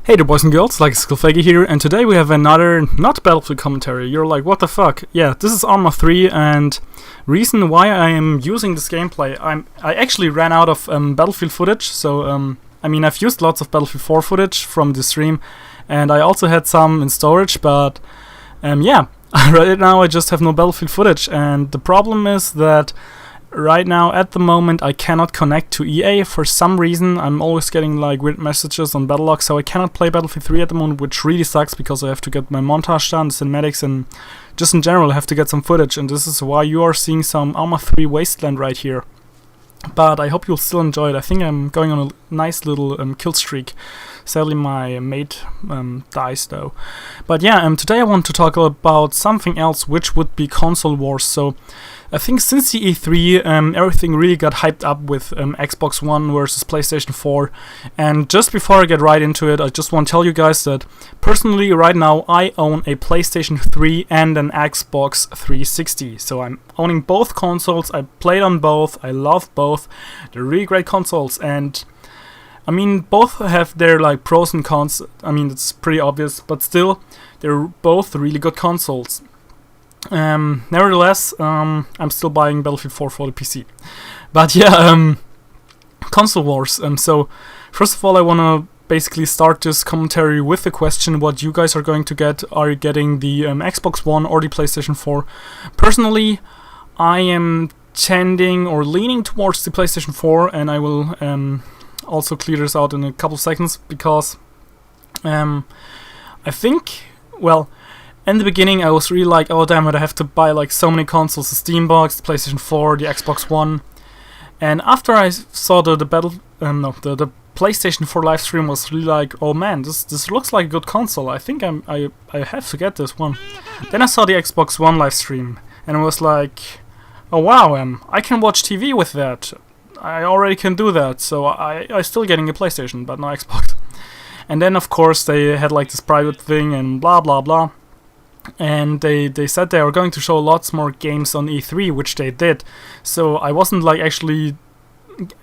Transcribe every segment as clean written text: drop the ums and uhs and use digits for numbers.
Hey there boys and girls, like Skullfaggy here, and today we have another not Battlefield commentary. You're like, what the fuck? Yeah, this is Arma 3, and reason why I am using this gameplay, I actually ran out of Battlefield footage, so I mean I've used lots of Battlefield 4 footage from the stream, and I also had some in storage, but yeah, right now I just have no Battlefield footage, and the problem is that right now, at the moment, I cannot connect to EA for some reason. I'm always getting like weird messages on BattleLog, so I cannot play Battlefield 3 at the moment, which really sucks because I have to get my montage done, the cinematics, and just in general I have to get some footage, and this is why you are seeing some Arma 3 Wasteland right here. But I hope you'll still enjoy it. I think I'm going on a nice little kill streak. Sadly my mate dies though. But yeah, today I want to talk about something else, which would be Consolewars. So I think since the E3 everything really got hyped up with Xbox One versus PlayStation 4, and just before I get right into it, I just want to tell you guys that personally right now I own a PlayStation 3 and an Xbox 360, so I'm owning both consoles. I played on both, I love both, they're really great consoles, and I mean both have their like pros and cons. I mean it's pretty obvious, but still they're both really good consoles. Nevertheless, I'm still buying Battlefield 4 for the PC. But yeah, Consolewars. So first of all, I wanna basically start this commentary with the question what you guys are going to get. Are you getting the Xbox One or the PlayStation 4? Personally, I am tending or leaning towards the PlayStation 4, and I will also clear this out in a couple seconds because I think, well, in the beginning I was really like, oh damn it, I have to buy like so many consoles, the Steambox, the PlayStation 4, the Xbox One. And after I saw the PlayStation 4 live stream, was really like, oh man, this looks like a good console. I think I have to get this one. Then I saw the Xbox One live stream and I was like, oh wow, I can watch TV with that. I already can do that, so I still getting a PlayStation, but no Xbox. And then of course they had like this private thing and blah blah blah. And they said they were going to show lots more games on E3, which they did. So I wasn't like actually,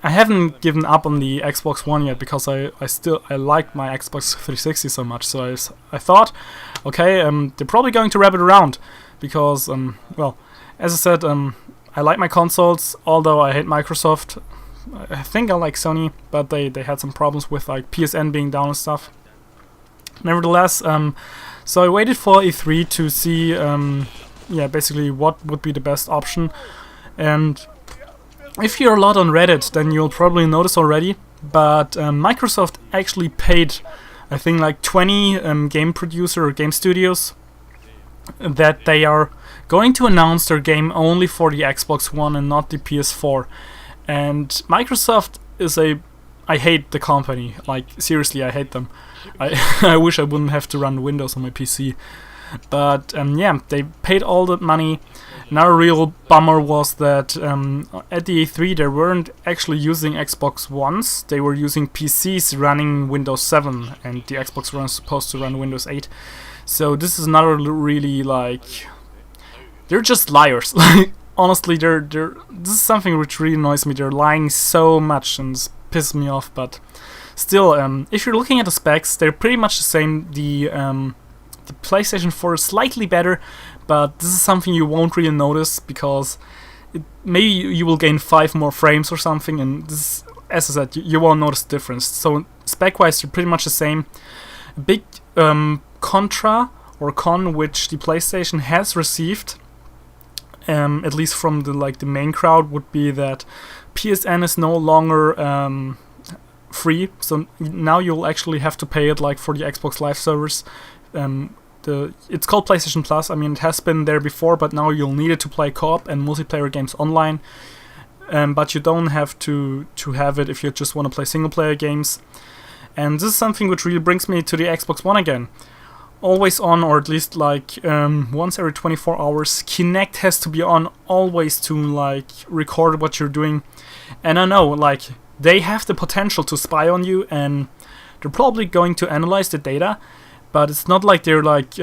I haven't given up on the Xbox One yet because I like my Xbox 360 so much. So I thought, okay, they're probably going to wrap it around because well, as I said, I like my consoles, although I hate Microsoft. I think I like Sony, but they had some problems with like PSN being down and stuff. Nevertheless, so I waited for E3 to see, yeah, basically what would be the best option. And if you're a lot on Reddit, then you'll probably notice already, but Microsoft actually paid, I think, like 20 game producer or game studios that they are going to announce their game only for the Xbox One and not the PS4. And Microsoft is I hate the company, like seriously I hate them. I wish I wouldn't have to run Windows on my PC. But yeah, they paid all that money. Another real bummer was that at the E3 they weren't actually using Xbox Ones, they were using PCs running Windows 7, and the Xbox One is supposed to run Windows 8. So this is another really like, they're just liars. Honestly, this is something which really annoys me. They're lying so much and it's pisses me off, but still, if you're looking at the specs, they're pretty much the same. The PlayStation 4 is slightly better, but this is something you won't really notice because maybe you will gain 5 more frames or something, and this, as I said, you won't notice the difference. So spec-wise, they're pretty much the same. A big con which the PlayStation has received, at least from the main crowd, would be that PSN is no longer free, so now you'll actually have to pay it like for the Xbox Live servers. It's called PlayStation Plus. I mean, it has been there before, but now you'll need it to play co-op and multiplayer games online. But you don't have to have it if you just want to play single player games. And this is something which really brings me to the Xbox One again. Always on, or at least like once every 24 hours. Kinect has to be on always to like record what you're doing. And I know, like, they have the potential to spy on you, and they're probably going to analyze the data, but it's not like they're like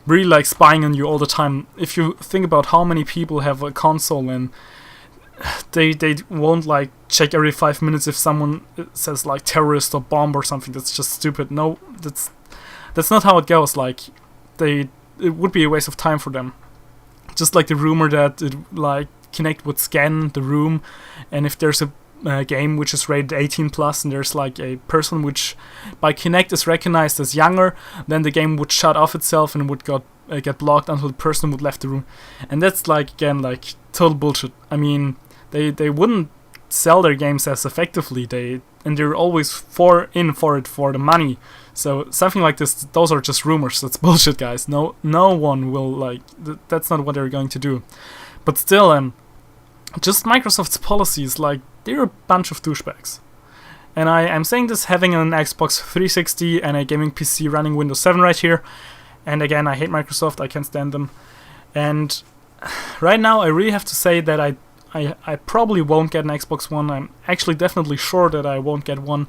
really like spying on you all the time. If you think about how many people have a console, and they won't like check every 5 minutes if someone says like terrorist or bomb or something. That's just stupid. No, that's not how it goes. Like it would be a waste of time for them. Just like the rumor that it like Kinect would scan the room, and if there's a game which is rated 18 plus and there's like a person which by Kinect is recognized as younger, then the game would shut off itself and would get blocked until the person would left the room. And that's like, again, like total bullshit. I mean, they wouldn't sell their games as effectively. They're always for it for the money. So something like this, those are just rumors. That's bullshit, guys. No one will like. That's not what they're going to do. But still, just Microsoft's policies, like they're a bunch of douchebags. And I'm saying this having an Xbox 360 and a gaming PC running Windows 7 right here. And again, I hate Microsoft. I can't stand them. And right now, I really have to say that I probably won't get an Xbox One. I'm actually definitely sure that I won't get one.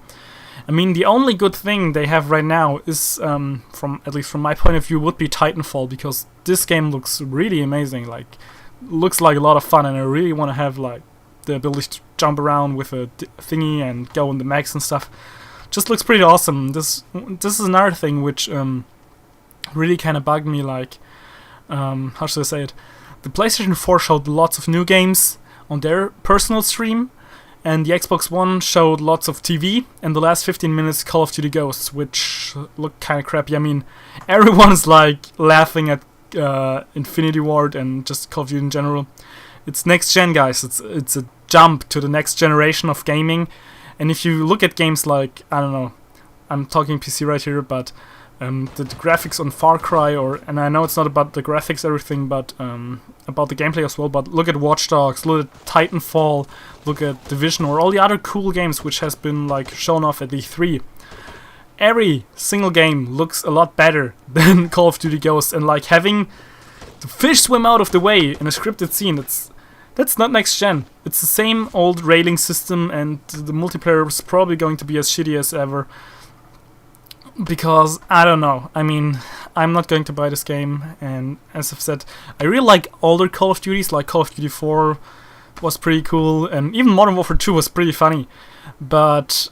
I mean, the only good thing they have right now is, at least from my point of view, would be Titanfall, because this game looks really amazing. Like, looks like a lot of fun, and I really want to have like the ability to jump around with a thingy and go on the max and stuff. Just looks pretty awesome. This is another thing which really kind of bugged me. Like, how should I say it? The PlayStation 4 showed lots of new games on their personal stream, and the Xbox One showed lots of TV, and the last 15 minutes Call of Duty Ghosts, which look kind of crappy. I mean, everyone's like laughing at Infinity Ward and just Call of Duty in general. It's next gen, guys. It's a jump to the next generation of gaming. And if you look at games like, I don't know, I'm talking PC right here, but the graphics on Far Cry, and I know it's not about the graphics, everything, but about the gameplay as well. But look at Watch Dogs, look at Titanfall, look at Division, or all the other cool games which has been like shown off at E3. Every single game looks a lot better than Call of Duty Ghosts, and like having the fish swim out of the way in a scripted scene, that's not next gen. It's the same old railing system, and the multiplayer is probably going to be as shitty as ever. Because, I don't know, I mean, I'm not going to buy this game, and as I've said, I really like older Call of Duties, like Call of Duty 4 was pretty cool, and even Modern Warfare 2 was pretty funny. But,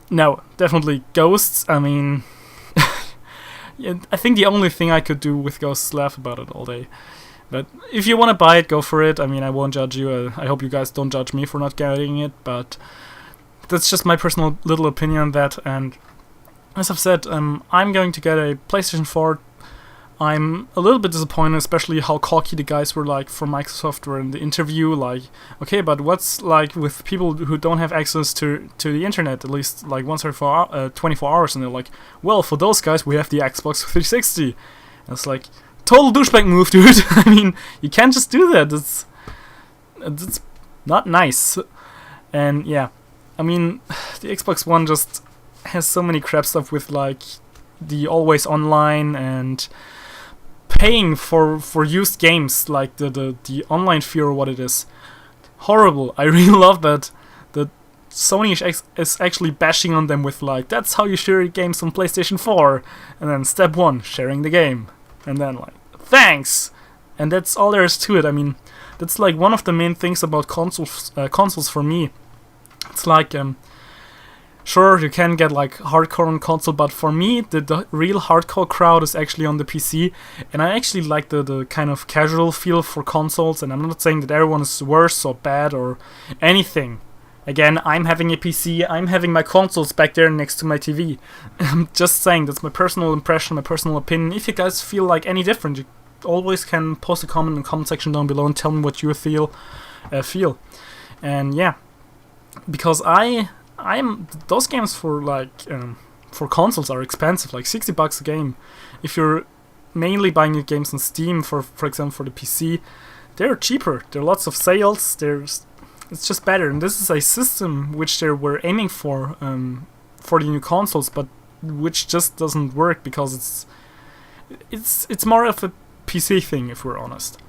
no, definitely Ghosts, I mean, yeah, I think the only thing I could do with Ghosts is laugh about it all day. But if you want to buy it, go for it. I mean, I won't judge you. I hope you guys don't judge me for not getting it, but that's just my personal little opinion on that. And as I've said, I'm going to get a PlayStation 4. I'm a little bit disappointed, especially how cocky the guys were like from Microsoft were in the interview. Like, okay, but what's like with people who don't have access to the internet, at least like once every 24 hours? And they're like, well, for those guys, we have the Xbox 360. And it's like, total douchebag move, dude. I mean, you can't just do that. It's not nice. And yeah, I mean, the Xbox One just has so many crap stuff with like the always online and paying for used games, like the online fee or what it is. Horrible. I really love that Sony is actually bashing on them with like, that's how you share games on PlayStation 4, and then step 1, sharing the game, and then like, thanks, and that's all there is to it. I mean, that's like one of the main things about consoles for me. It's like, sure, you can get like hardcore on console, but for me, the real hardcore crowd is actually on the PC, and I actually like the kind of casual feel for consoles, and I'm not saying that everyone is worse or bad or anything. Again, I'm having a PC, I'm having my consoles back there next to my TV. I'm just saying, that's my personal impression, my personal opinion. If you guys feel like any different, you always can post a comment in the comment section down below and tell me what you feel. And yeah, because those games for like for consoles are expensive, like $60 a game. If you're mainly buying your games on Steam, for example, for the PC, they're cheaper. There are lots of sales. It's just better, and this is a system which they were aiming for the new consoles, but which just doesn't work because it's more of a PC thing, if we're honest,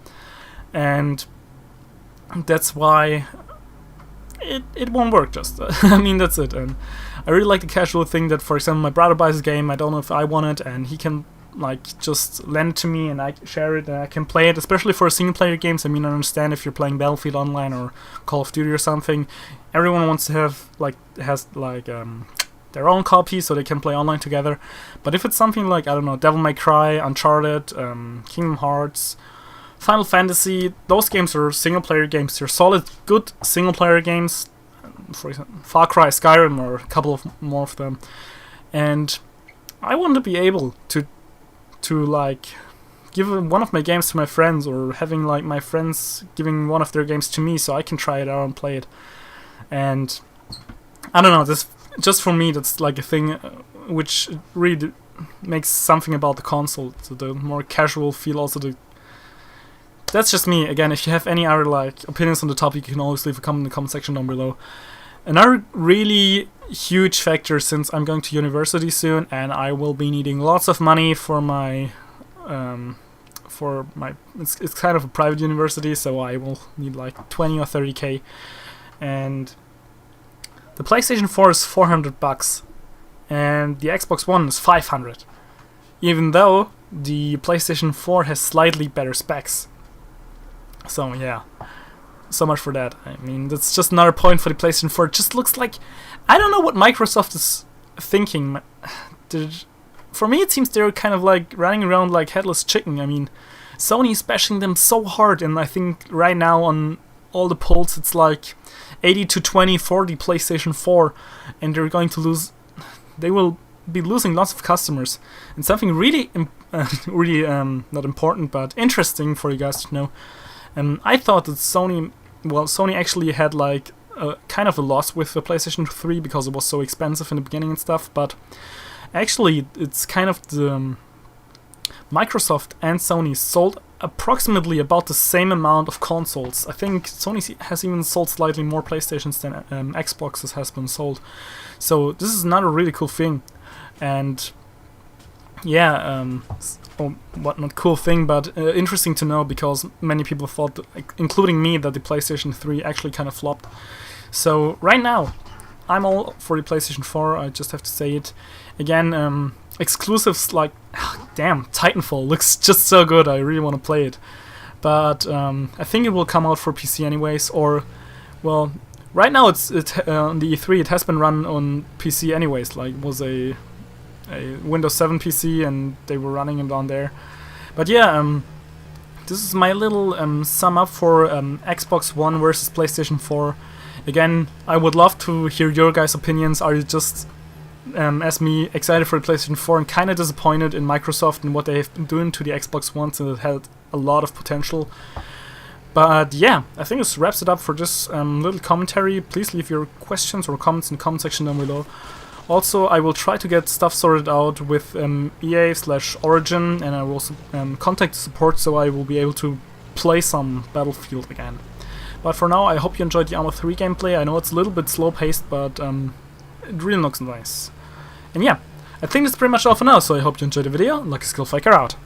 and that's why it won't work. Just I mean, that's it. And I really like the casual thing that, for example, my brother buys a game, I don't know if I want it, and he can like just lend it to me and I share it and I can play it, especially for single player games. I mean, I understand if you're playing Battlefield Online or Call of Duty or something, everyone wants to have their own copy so they can play online together. But if it's something like, I don't know, Devil May Cry, Uncharted, Kingdom Hearts, Final Fantasy, those games are single player games. They're solid, good single player games. For example, Far Cry, Skyrim, or a couple of more of them. And I want to be able to like give one of my games to my friends, or having like my friends giving one of their games to me so I can try it out and play it. And I don't know, this just for me that's like a thing which really makes something about the console, so the more casual feel. Also, that's just me. Again, if you have any other like opinions on the topic, you can always leave a comment in the comment section down below. Another really huge factor, since I'm going to university soon and I will be needing lots of money for my it's kind of a private university, so I will need like 20 or 30k, and the PlayStation 4 is $400 and the Xbox One is 500, even though the PlayStation 4 has slightly better specs. So yeah, so much for that. I mean, that's just another point for the PlayStation 4. It just looks like, I don't know what Microsoft is thinking. For me, it seems they're kind of like running around like headless chicken. I mean, Sony is bashing them so hard, and I think right now on all the polls it's like 80 to 20 for the PlayStation 4, and they're going to lose. They will be losing lots of customers. And something really, not important but interesting for you guys to know. I thought that Sony actually had like a kind of a loss with the PlayStation 3 because it was so expensive in the beginning and stuff, but actually it's kind of the Microsoft and Sony sold approximately about the same amount of consoles. I think Sony has even sold slightly more PlayStations than Xboxes has been sold. So this is another really cool thing. And yeah, not cool thing, but interesting to know, because many people thought, including me, that the PlayStation 3 actually kind of flopped. So right now, I'm all for the PlayStation 4, I just have to say it. Again, exclusives like, damn, Titanfall looks just so good, I really want to play it. But I think it will come out for PC anyways, or, well, right now it's on the E3 it has been run on PC anyways, like it was a Windows 7 PC and they were running it on there. But yeah, this is my little sum up for Xbox One versus PlayStation 4. Again, I would love to hear your guys' opinions. Are you just, as me, excited for the PlayStation 4 and kind of disappointed in Microsoft and what they have been doing to the Xbox One, since it had a lot of potential? But yeah, I think this wraps it up for this little commentary. Please leave your questions or comments in the comment section down below. Also, I will try to get stuff sorted out with EA/Origin, and I will contact the support so I will be able to play some Battlefield again. But for now, I hope you enjoyed the Arma 3 gameplay. I know it's a little bit slow-paced, but it really looks nice. And yeah, I think that's pretty much all for now, so I hope you enjoyed the video. Lucky Skill Faker out.